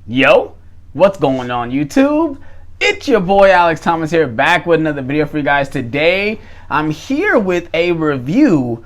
Yo, what's going on YouTube? It's your boy Alex Thomas here, back with another video for you guys. Today, I'm here with a review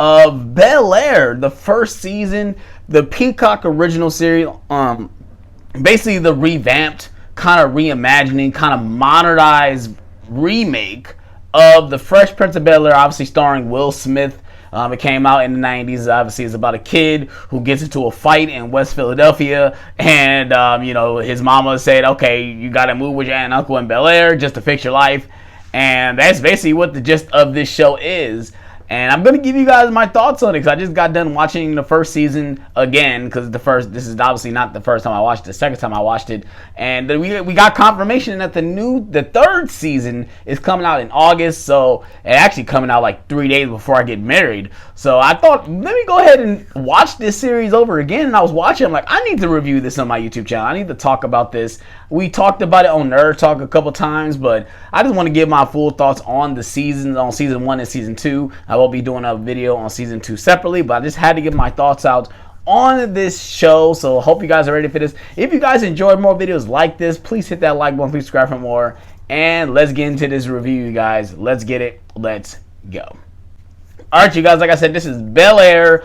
of BEL-AIR, the first season, the Peacock original series. Basically the revamped, kind of reimagining, kind of modernized remake of the Fresh Prince of Bel-Air, obviously starring Will Smith. It came out in the 90s. Obviously, it's about a kid who gets into a fight in West Philadelphia, and his mama said, "Okay, you got to move with your aunt and uncle in Bel-Air just to fix your life." And that's basically what the gist of this show is. And I'm gonna give you guys my thoughts on it because I just got done watching the first season again. Because this is obviously not the first time I watched it, the second time I watched it, and we got confirmation that the third season is coming out in August. So it actually coming out like 3 days before I get married. So I thought, let me go ahead and watch this series over again. And I was watching, I'm like, I need to review this on my YouTube channel. I need to talk about this. We talked about it on Nerd Talk a couple times, but I just want to give my full thoughts on the seasons, on season 1 and season 2. I will be doing a video on season 2 separately, but I just had to give my thoughts out on this show. So hope you guys are ready for this. If you guys enjoyed more videos like this, please hit that like button, please subscribe for more, and let's get into this review, you guys. Let's get it. Let's go. Alright, you guys, like I said, this is BEL-AIR,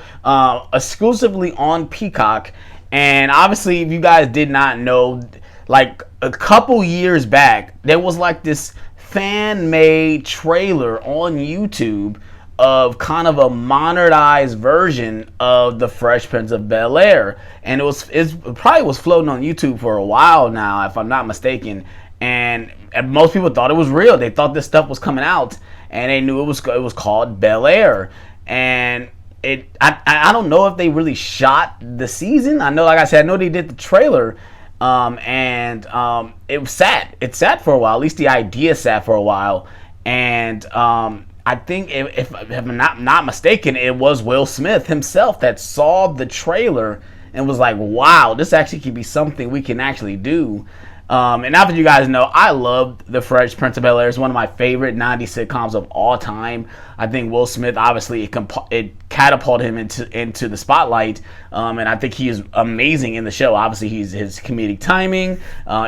exclusively on Peacock. And obviously, if you guys did not know, like a couple years back, there was like this fan-made trailer on YouTube of kind of a modernized version of the Fresh Prince of Bel-Air, and it probably was floating on YouTube for a while now, if I'm not mistaken. And most people thought it was real. They thought this stuff was coming out, and they knew it was called BEL-AIR. And I don't know if they really shot the season. I know, like I said, I know they did the trailer. It sat for a while. At least the idea sat for a while. And I think if I'm not mistaken, it was Will Smith himself that saw the trailer and was like, wow, this actually could be something we can actually do. And now that you guys know, I love The Fresh Prince of Bel-Air. It's one of my favorite 90s sitcoms of all time. I think Will Smith, obviously, it catapulted him into the spotlight. And I think he is amazing in the show. Obviously, his comedic timing,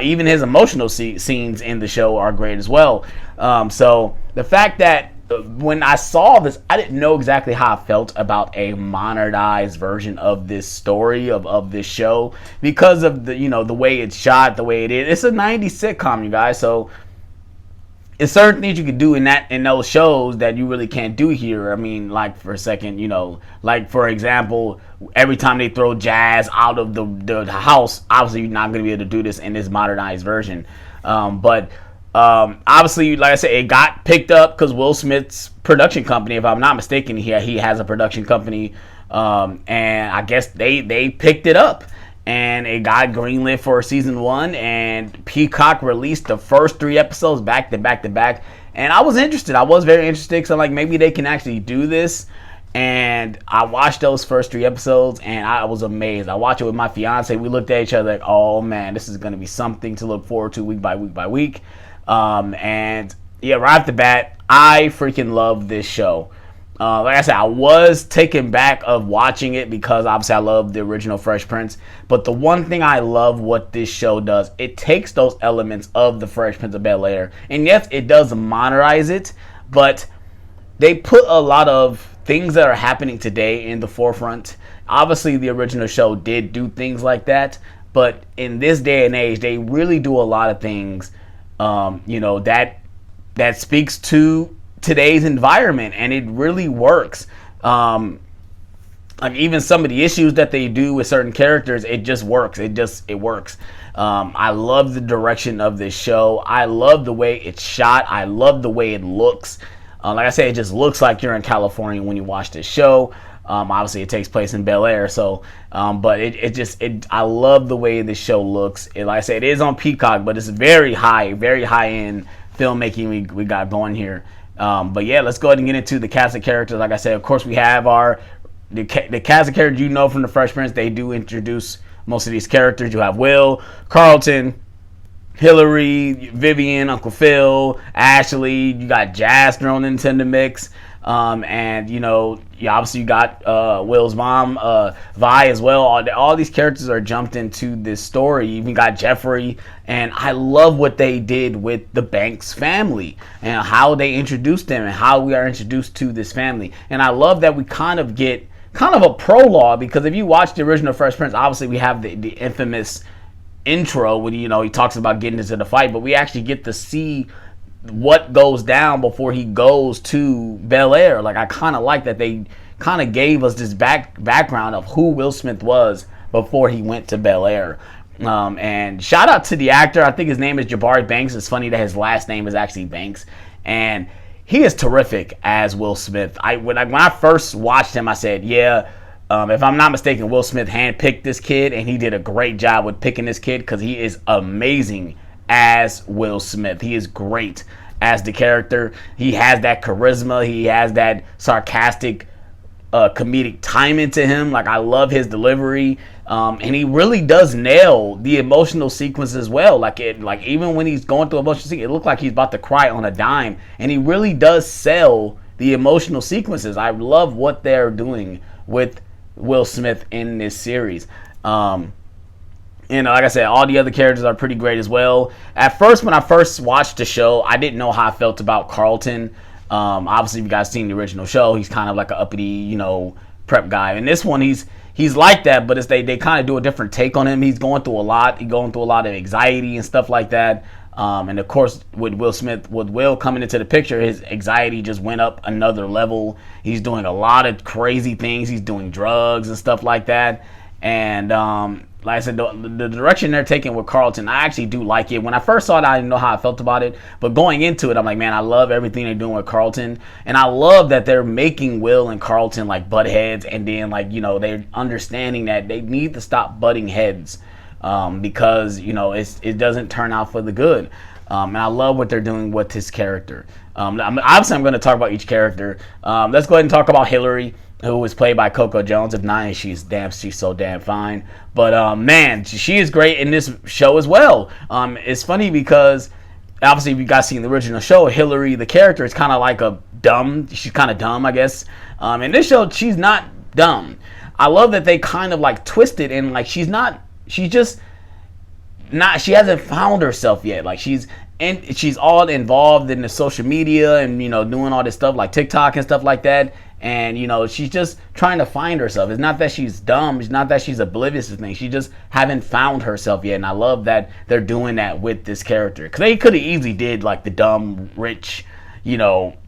even his emotional scenes in the show are great as well. So the fact that when I saw this, I didn't know exactly how I felt about a modernized version of this story, of this show, because of the way it's shot, the way it is. It's a 90s sitcom, you guys, so it's certain things you can do in those shows that you really can't do here. I mean, like for a second, like for example, every time they throw Jazz out of the house, obviously you're not going to be able to do this in this modernized version. Obviously, like I said, it got picked up because Will Smith's production company, if I'm not mistaken, he has a production company, and I guess they picked it up, and it got greenlit for season 1, and Peacock released the first 3 episodes back to back, and I was interested. I was very interested because I'm like, maybe they can actually do this. And I watched those first 3 episodes, and I was amazed. I watched it with my fiance. We looked at each other like, oh man, this is going to be something to look forward to week by week. And yeah, right off the bat, I freaking love this show. Like I said, I was taken back of watching it because obviously I love the original Fresh Prince. But the one thing I love what this show does, it takes those elements of the Fresh Prince of Bel-Air, and yes, it does modernize it, but they put a lot of things that are happening today in the forefront. Obviously, the original show did do things like that, but in this day and age, they really do a lot of things that speaks to today's environment, and it really works. Like even some of the issues that they do with certain characters, it just works. It works. I love the direction of this show. I love the way it's shot. I love the way it looks. Like I said, it just looks like you're in California when you watch this show. Obviously, it takes place in Bel-Air, so but I love the way this show looks. Like I said, it is on Peacock, but it's very high end filmmaking we got going here. But yeah, let's go ahead and get into the cast of characters. Like I said, of course, we have the cast of characters from the Fresh Prince. They do introduce most of these characters. You have Will, Carlton, Hillary, Vivian, Uncle Phil, Ashley. You got Jazz thrown into the mix. And obviously you got Will's mom, Vi as well. All these characters are jumped into this story. You even got Jeffrey, and I love what they did with the Banks family and how they introduced them and how we are introduced to this family. And I love that we kind of get a prologue, because if you watch the original Fresh Prince, obviously we have the infamous intro when he talks about getting into the fight, but we actually get to see what goes down before he goes to BEL-AIR. Like, I kind of like that they kind of gave us this background of who Will Smith was before he went to BEL-AIR. And shout out to the actor. I think his name is Jabari Banks. It's funny that his last name is actually Banks, and he is terrific as Will Smith. When I first watched him, I said, yeah. If I'm not mistaken, Will Smith handpicked this kid, and he did a great job with picking this kid, because he is amazing as Will Smith. He is great as the character. He has that charisma. He has that sarcastic, comedic timing to him. Like, I love his delivery, and he really does nail the emotional sequence as well. Like even when he's going through emotional sequence, it looked like he's about to cry on a dime, and he really does sell the emotional sequences. I love what they're doing with Will Smith in this series. Like I said, all the other characters are pretty great as well. At first, when I first watched the show, I didn't know how I felt about Carlton. Obviously, if you guys seen the original show, he's kind of like an uppity, prep guy. And this one, he's like that, but they kind of do a different take on him. He's going through a lot. He's going through a lot of anxiety and stuff like that. And of course, with Will coming into the picture, his anxiety just went up another level. He's doing a lot of crazy things. He's doing drugs and stuff like that. And like I said, the direction they're taking with Carlton, I actually do like it. When I first saw it, I didn't know how I felt about it. But going into it, I'm like, man, I love everything they're doing with Carlton. And I love that they're making Will and Carlton like butt heads. And then they're understanding that they need to stop butting heads, because it doesn't turn out for the good. And I love what they're doing with his character. Obviously, I'm going to talk about each character. Let's go ahead and talk about Hillary, who was played by Coco Jones. If not, she's so damn fine. But man, she is great in this show as well. It's funny because obviously, if you guys seen the original show, Hillary, the character, is kind of like she's kind of dumb, I guess. In this show, she's not dumb. I love that they kind of like twisted, and like she hasn't found herself yet. Like she's all involved in the social media and doing all this stuff like TikTok and stuff like that. And she's just trying to find herself. It's not that she's dumb. It's not that she's oblivious to things. She just haven't found herself yet. And I love that they're doing that with this character, because they could have easily did like the dumb rich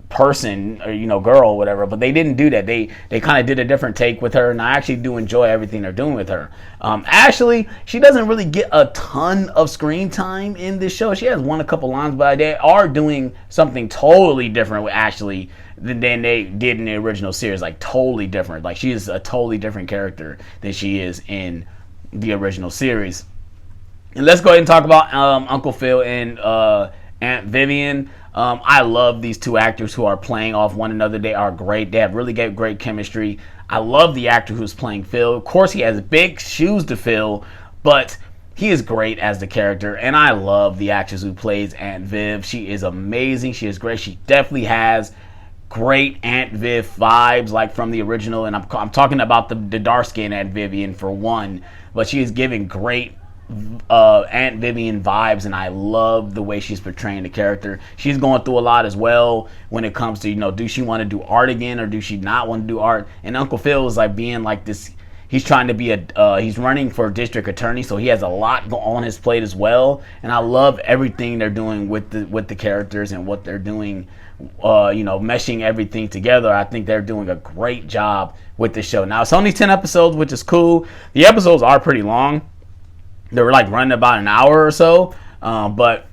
person or girl or whatever, but they didn't do that. They kind of did a different take with her, and I actually do enjoy everything they're doing with her. Ashley, she doesn't really get a ton of screen time in this show. She has a couple lines, but they are doing something totally different with Ashley than they did in the original series. Like totally different. Like she is a totally different character than she is in the original series. And let's go ahead and talk about Uncle Phil and Aunt Vivian. I love these two actors who are playing off one another. They are great. They have really great chemistry. I love the actor who's playing Phil. Of course, he has big shoes to fill, but he is great as the character. And I love the actress who plays Aunt Viv. She is amazing. She is great. She definitely has great Aunt Viv vibes, like from the original. And I'm talking about the dark-skinned Aunt Vivian for one, but she is giving great Aunt Vivian vibes, and I love the way she's portraying the character. She's going through a lot as well when it comes to do she want to do art again, or do she not want to do art? And Uncle Phil is like being like this. He's trying to be he's running for district attorney, so he has a lot on his plate as well. And I love everything they're doing with the characters and what they're doing, meshing everything together. I think they're doing a great job with the show. Now it's only 10 episodes, which is cool. The episodes are pretty long. They were like running about an hour or so, but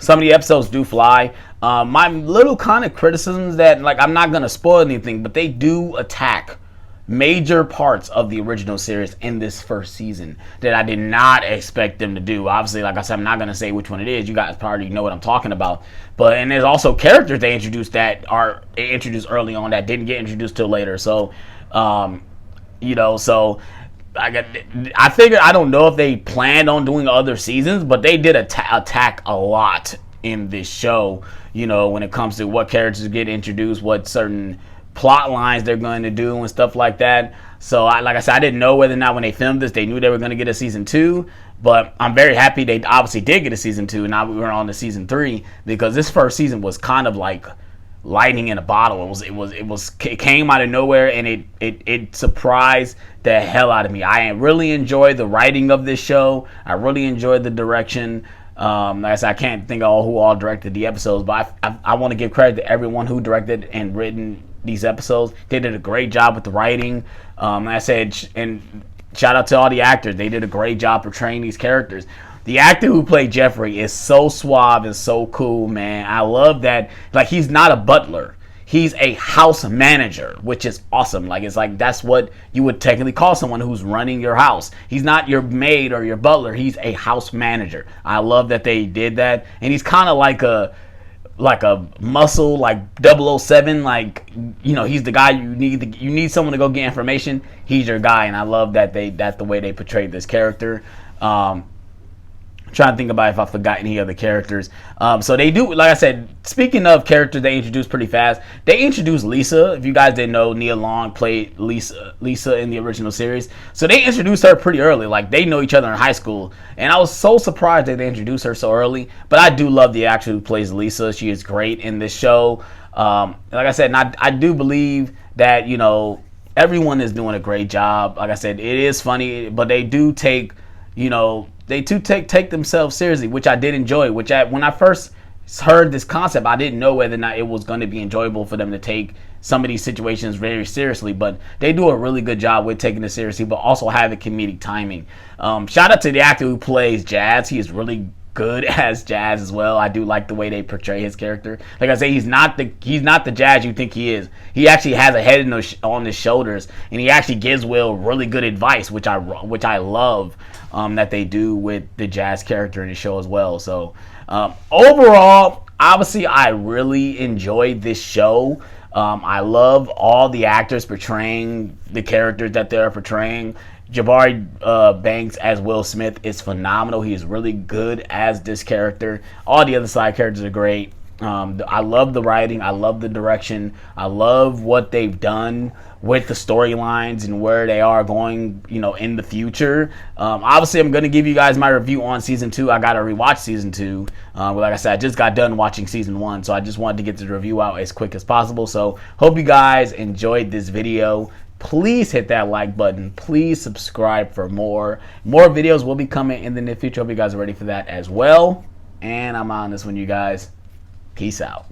some of the episodes do fly. My little kind of criticisms that, like, I'm not going to spoil anything, but they do attack major parts of the original series in this first season that I did not expect them to do. Obviously, like I said, I'm not going to say which one it is. You guys probably know what I'm talking about. And there's also characters they introduced early on that didn't get introduced till later. So, I figured, I don't know if they planned on doing other seasons, but they did attack a lot in this show, you know, when it comes to what characters get introduced, what certain plot lines they're going to do and stuff like that. So like I said, I didn't know whether or not when they filmed this they knew they were going to get a season 2, but I'm very happy they obviously did get a season 2, and now we were on to season 3, because this first season was kind of like lightning in a bottle. It came out of nowhere, and it surprised the hell out of me. I really enjoyed the writing of this show. I really enjoyed the direction. Like I said, I can't think of who all directed the episodes, but I want to give credit to everyone who directed and written these episodes. They did a great job with the writing. Like I said, and shout out to all the actors. They did a great job portraying these characters. The actor who played Jeffrey is so suave and so cool, man. I love that. Like, he's not a butler. He's a house manager, which is awesome. Like, it's like that's what you would technically call someone who's running your house. He's not your maid or your butler. He's a house manager. I love that they did that. And he's kind of like a muscle, like 007, like, you know, he's the guy you need someone to go get information. He's your guy, and I love that that's the way they portrayed this character. Trying to think about if I forgot any other characters. So they do, like I said, speaking of characters they introduced pretty fast, they introduced Lisa. If you guys didn't know, Nia Long played Lisa in the original series. So they introduced her pretty early. Like, they know each other in high school. And I was so surprised that they introduced her so early. But I do love the actor who plays Lisa. She is great in this show. Like I said, and I do believe that, you know, everyone is doing a great job. Like I said, it is funny, but they do take, you know, they do take themselves seriously, which I did enjoy. When I first heard this concept, I didn't know whether or not it was going to be enjoyable for them to take some of these situations very seriously. But they do a really good job with taking it seriously, but also having comedic timing. Shout out to the actor who plays Jazz. He is really good as Jazz as well. I do like the way they portray his character. Like I say, he's not the Jazz you think he is. He actually has a head on his shoulders, and he actually gives Will really good advice, which I love that they do with the Jazz character in the show as well. So overall, obviously, I really enjoyed this show. I love all the actors portraying the characters that they're portraying. Jabari Banks as Will Smith is phenomenal. He is really good as this character. All the other side characters are great. I love the writing. I love the direction. I love what they've done with the storylines and where they are going, you know, in the future. Obviously, I'm going to give you guys my review on season 2. I got to rewatch season 2. But like I said, I just got done watching season 1, so I just wanted to get the review out as quick as possible. So hope you guys enjoyed this video. Please hit that like button. Please subscribe for more. More videos will be coming in the near future. Hope you guys are ready for that as well. And I'm on this one, you guys. Peace out.